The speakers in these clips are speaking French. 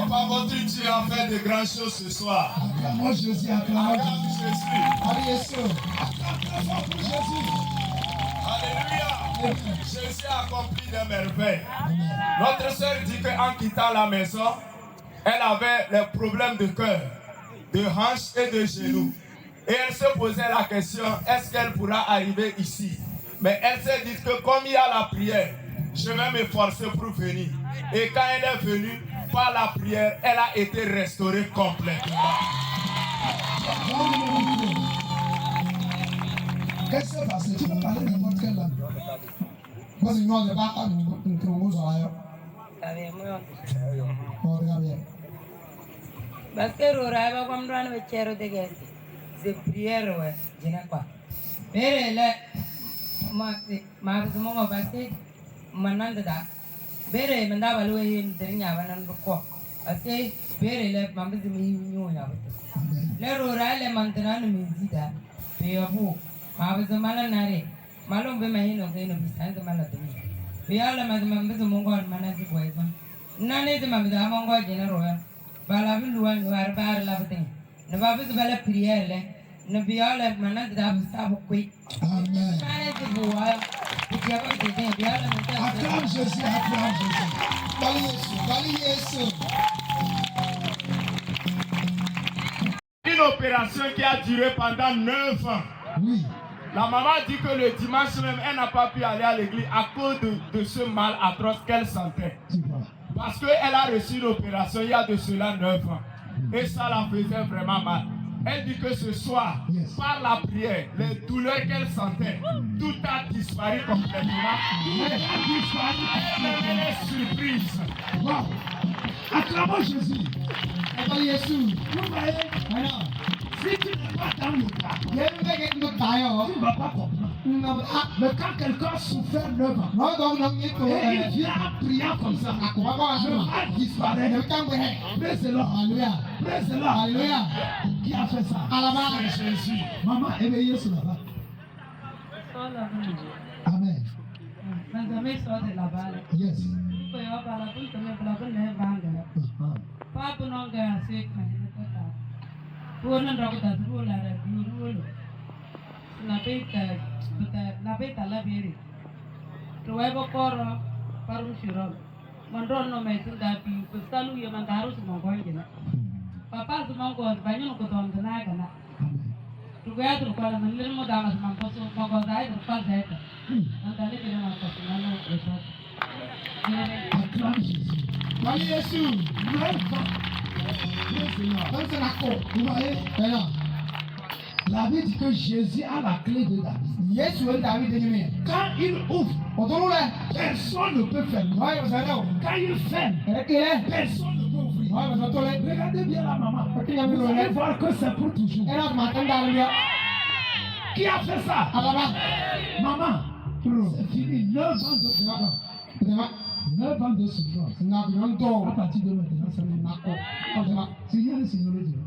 Papa, votre Dieu a fait de grandes choses ce soir. Acclamons Jésus, acclamons Acclame Jésus. Jésus. Acclame très fort pour Jésus. Alléluia. Jésus a accompli des merveilles. Amen. Notre sœur dit qu'en quittant la maison, elle avait les problèmes de cœur, de hanches et de genoux. Et elle se posait la question, est-ce qu'elle pourra arriver ici? Mais elle s'est dit que comme il y a la prière, je vais m'efforcer pour venir. Et quand elle est venue, par la prière, elle a été restaurée complètement. Qu'est-ce qui s'est passé? Tu peux parler n'importe quelle langue. Moi, c'est une pas à nous trouver sur ailleurs. Oh, regarde bien. Parce que le rêve comme dans le tiers de guerre, c'est prière, ouais, je n'ai pas. Mais là, ma maman parce que maintenant de là, bere manda balou dernier avant de quoi. Parce que bere là, maman de me y a. Le rural est maintenant le midi là. Puis vous, ma de malanare, malon be mahino que nous bisante maladie. Puis à la maman de mon gars manasi poison. Nane de maman de mon gars généraux. Bala bi luwan war bar la bten ne ba bi bala prière le ne biala manat da sa bu kui Amen. mane de boa ki ya ba de biala Acclame Jésus, acclame Jésus. Bali Yesu, Bali Yesu. Une opération qui a duré pendant 9 ans. Oui. La maman dit que le dimanche même, elle n'a pas pu aller à l'église à cause de ce mal atroce qu'elle sentait. Tu vois. Parce qu'elle a reçu l'opération il y a de cela 9 ans. Et ça la faisait vraiment mal. Elle dit que ce soir, Yes. par la prière, les douleurs qu'elle sentait, tout a disparu complètement. Elle a disparu. Elle est surprise. Wow. Acclamons Jésus. Bali Yesu. Vous voyez? Alors, si tu n'es pas dans le cas, tu ne vas pas comprendre. Mais quand quelqu'un a souffert 9 ans, et il vient en priant comme ça, le mal disparaît. Praise the Lord. Praise the Lord. Qui a fait ça? C'est Jésus. Maman, éveillez sur là-bas. Amen. Benjamin sort de la balle. Yes. Ko yo bala kun to me bala kun ne banga. Papa non ga se kan ne ko ta. Ko nan ro ko ta ru la ra bi ru lo. La beta la beri. To wa bo koro paru shiro. Mandron no me tun da bi ko salu yo man daru su mo ko ngina. Papa su mo ko ba nyu ko ton na kana. To ga to ko la man le mo da ma man ko su mo ko dai to pa dai. Andale que no pasa nada eso. Acclame Jésus. Bali Yesu. 9 ans. Donc c'est la côte. Vous voyez? Maintenant, la Bible dit que Jésus a la clé de David. Yesu est David de quand il ouvre, personne ne peut fermer. Quand il ferme, personne ne peut ouvrir. Regardez bien la maman. Vous allez voir que c'est pour toujours. Qui a fait ça? Maman. C'est fini. 9 ans de souffrance. 9 ans de souffrance. À partir de maintenant, c'est le Seigneur, le Seigneur le Dieu.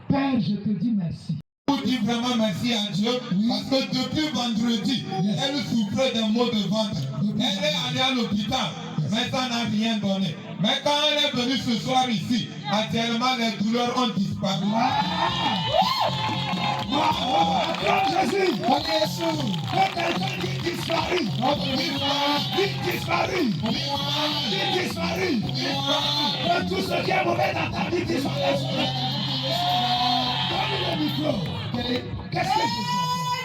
Père, je te dis merci. Je dis vraiment merci à Dieu parce que depuis vendredi, elle souffrait d'un maux de ventre. Elle est allée à l'hôpital, mais ça n'a rien donné. Mais quand elle est venue ce soir ici, actuellement les douleurs ont disparu. Acclame Jésus. Que quelqu'un dit disparu. Dit disparu. Dit disparu. Que tout ce qui est mauvais dans ta vie disparaisse. Donne le micro. Qu'est-ce que je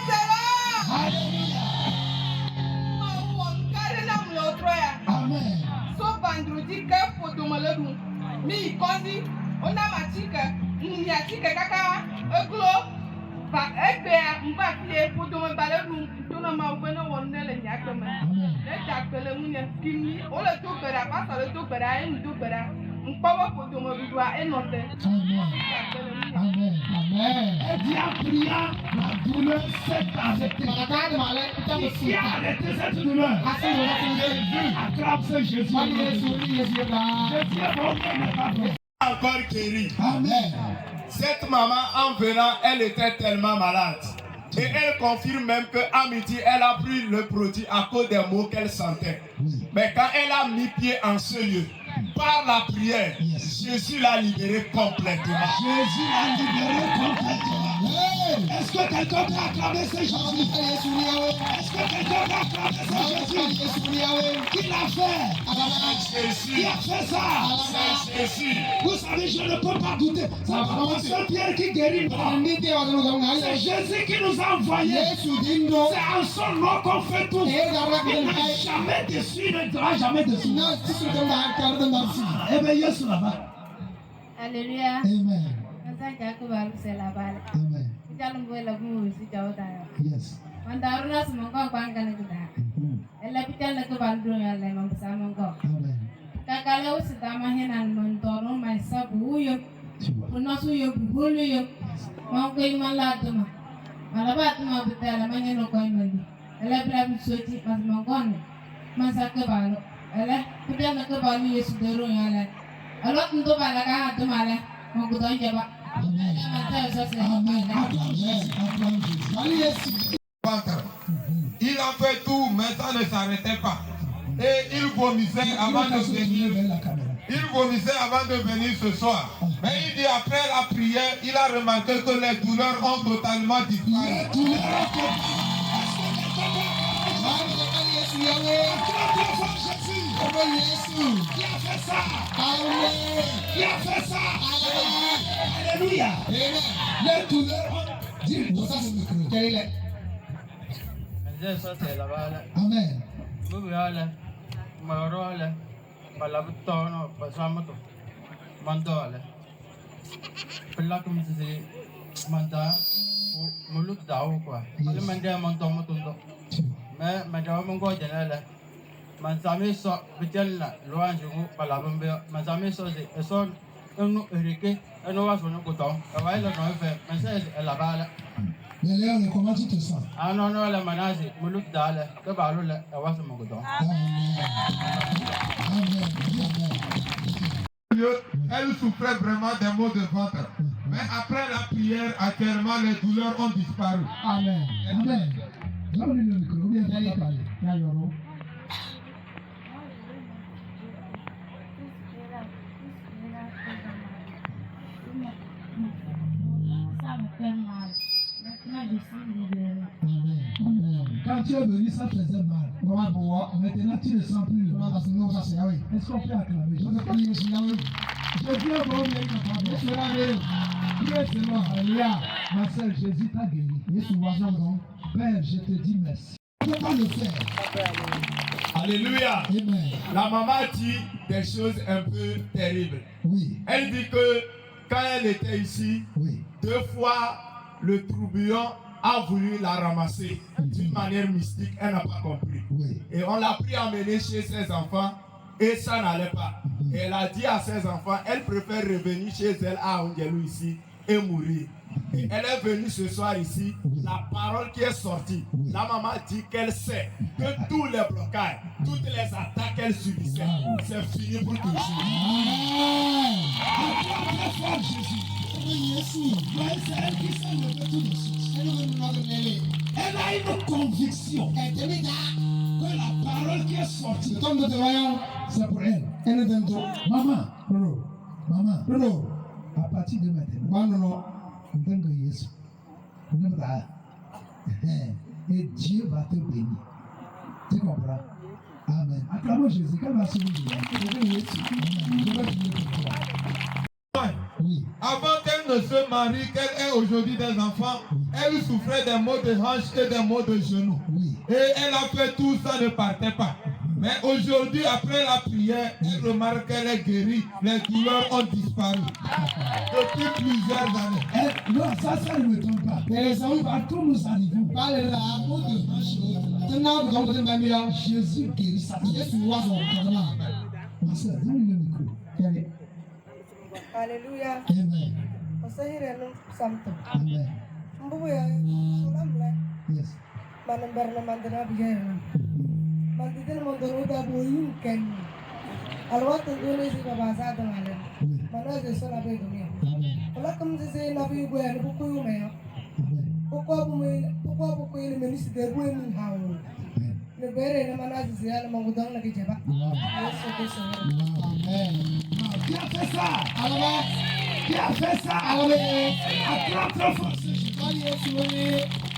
fais? Alléluia. Amen. So bandrudi ke podomaledu mi kondi ona matika nyatika kaka eglo ba egbe mba fie podome baledu tona ma ubena wonele nyakeme le jakele munya kimi ole to bera pa so le to bera en to bera mpowo podome bidwa enote Amen. Amen. Amen. Elle dit en priant, la douleur s'est arrêtée. Qui a arrêté cette douleur? Jésus. Acclame ce Jésus. Jésus est bon. Encore guéri. Amen. Cette maman, en venant, elle était tellement malade. Et elle confirme même qu'à midi, elle a pris le produit à cause des maux qu'elle sentait. Mais quand elle a mis pied en ce lieu, par la prière, Jésus l'a libéré complètement. Jésus l'a libéré complètement. Est-ce que quelqu'un peut acclamer ce Jésus? Est-ce que quelqu'un peut acclamer ce Jésus? Qui l'a fait? Qui a fait ça? C'est Jésus. Vous savez, je ne peux pas douter. C'est pas le seul Pierre qui guérit. C'est Jésus qui nous a envoyés. C'est en son nom qu'on fait tout. Il n'a jamais déçu, il ne dira jamais déçu. Eh bien, Yesu là-bas. Alléluia. Amen. Amen. Yes. Il a fait tout, mais ça ne s'arrêtait pas. Et il vomissait avant de venir. Il vomissait avant de venir ce soir. Mais il dit après la prière, il a remarqué que les douleurs ont totalement disparu. Qui a fait ça? Alléluia. Les douleurs ont disparu. Quel est? Amen. Léon, comment tu te sens? Non, la manage, me look d'aller, que parle le Amen. Elle souffrait vraiment des maux de ventre. Mais après la prière, actuellement, les douleurs ont disparu. Amen. Amen. Donne-lui le micro, viens pas parler. Viens, Yoro. Quand tu es venu, ça faisait mal. Maintenant, tu ne sens plus le mal. Est-ce qu'on peut acclamer? Je dis un bon bien capable. Alléluia. Ma soeur, Jésus t'a guéri. Père, je te dis merci. Tu ne peux pas le faire. Alléluia. Amen. La maman dit des choses un peu terribles. Oui. Elle dit que quand elle était ici, Oui. 2 fois le tourbillon a voulu la ramasser d'une manière mystique. Elle n'a pas compris. Oui. Et on l'a pris emmener chez ses enfants et ça n'allait pas. Et elle a dit à ses enfants, elle préfère revenir chez elle à Ongelou ici et mourir. Et elle est venue ce soir ici. La parole qui est sortie, la maman dit qu'elle sait que tous les blocages, toutes les attaques qu'elle subissait, c'est fini pour toujours. C'est elle qui s'est levée tout de suite. Elle a une conviction que la parole qui est sortie, c'est pour elle. Maman, maman, à partir de maintenant, et Dieu va te bénir. Tu comprends? Amen. Acclamons Jésus. Quelle va se Oui. Avant qu'elle ne se marie, qu'elle ait aujourd'hui des enfants, elle souffrait des maux de hanches et des maux de genoux. Oui. Et elle a fait tout ça, ne partait pas. Mais aujourd'hui, après la prière, elle remarque qu'elle est guérie. Les douleurs ont disparu. Depuis plusieurs années. Non, ça ne me trompe pas. Mais les hommes, partout nous arrivons. Jésus guérit ça. Ma soeur, donne-lui le micro. Alléluia. Amen. Amen. Yes. Qui a fait ça? Amen. Qui a fait ça? Amen. Acclame très fort ce Jésus. Wọ́n yẹ ti wọ́n ní.